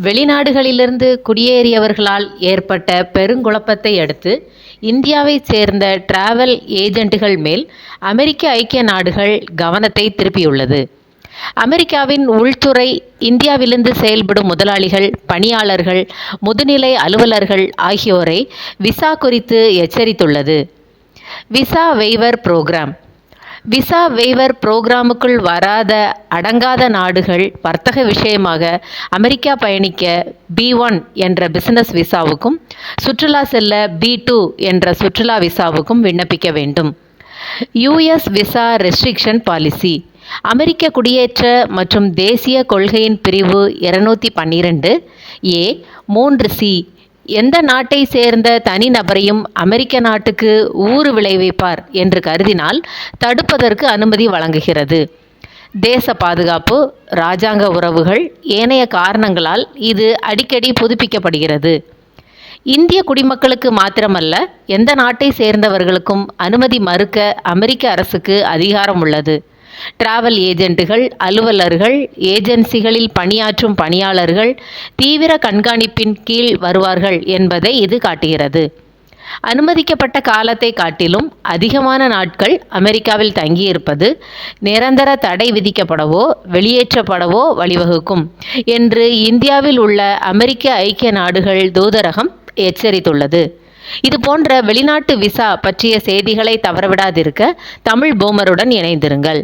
வெளிநாடுகளிலிருந்து குடியேறியவர்களால் ஏற்பட்ட பெருங்குழப்பத்தை அடுத்து இந்தியாவைச் சேர்ந்த டிராவல் ஏஜென்ட்டுகள் மேல் அமெரிக்க ஐக்கிய நாடுகள் கவனத்தை திருப்பியுள்ளது. அமெரிக்காவின் உள்துறை இந்தியாவிலிருந்து செயல்படும் முதலாளிகள், பணியாளர்கள், முதுநிலை அலுவலர்கள் ஆகியோரை விசா குறித்து எச்சரித்துள்ளது. Visa waiver program. Visa waiver புரோகிராமுக்குள் வராத அடங்காத நாடுகள் வர்த்தக விஷயமாக அமெரிக்கா பயணிக்க B1 என்ற பிசினஸ் விசாவுக்கும், சுற்றுலா செல்ல B2 என்ற சுற்றுலா விசாவுக்கும் விண்ணப்பிக்க வேண்டும். US visa restriction policy. அமெரிக்க குடியேற்ற மற்றும் தேசிய கொள்கையின் பிரிவு 212A 3C எந்த நாட்டை சேர்ந்த தனிநபரையும் அமெரிக்க நாட்டுக்கு ஊறு விளைவிப்பார் என்று கருதினால் தடுப்பதற்கு அனுமதி வழங்குகிறது. தேச பாதுகாப்பு, இராஜாங்க உறவுகள், ஏனைய காரணங்களால் இது அடிக்கடி புதுப்பிக்கப்படுகிறது. இந்திய குடிமக்களுக்கு மாத்திரமல்ல, எந்த நாட்டை சேர்ந்தவர்களுக்கும் அனுமதி மறுக்க அமெரிக்க அரசுக்கு அதிகாரம் உள்ளது. டிராவல் ஏஜென்ட்டுகள், அலுவலர்கள், ஏஜென்சிகளில் பணியாற்றும் பணியாளர்கள் தீவிர கண்காணிப்பின் கீழ் வருவார்கள் என்பதை இது காட்டுகிறது. அனுமதிக்கப்பட்ட காலத்தை காட்டிலும் அதிகமான நாட்கள் அமெரிக்காவில் தங்கியிருப்பது நிரந்தர தடை விதிக்கப்படவோ வெளியேற்றப்படவோ வழிவகுக்கும் என்று இந்தியாவில் உள்ள அமெரிக்க ஐக்கிய நாடுகள் தூதரகம் எச்சரித்துள்ளது. இது போன்ற வெளிநாட்டு விசா பற்றிய செய்திகளை தவறவிடாதிருக்க தமிழ் பூமருடன் இணைந்திருங்கள்.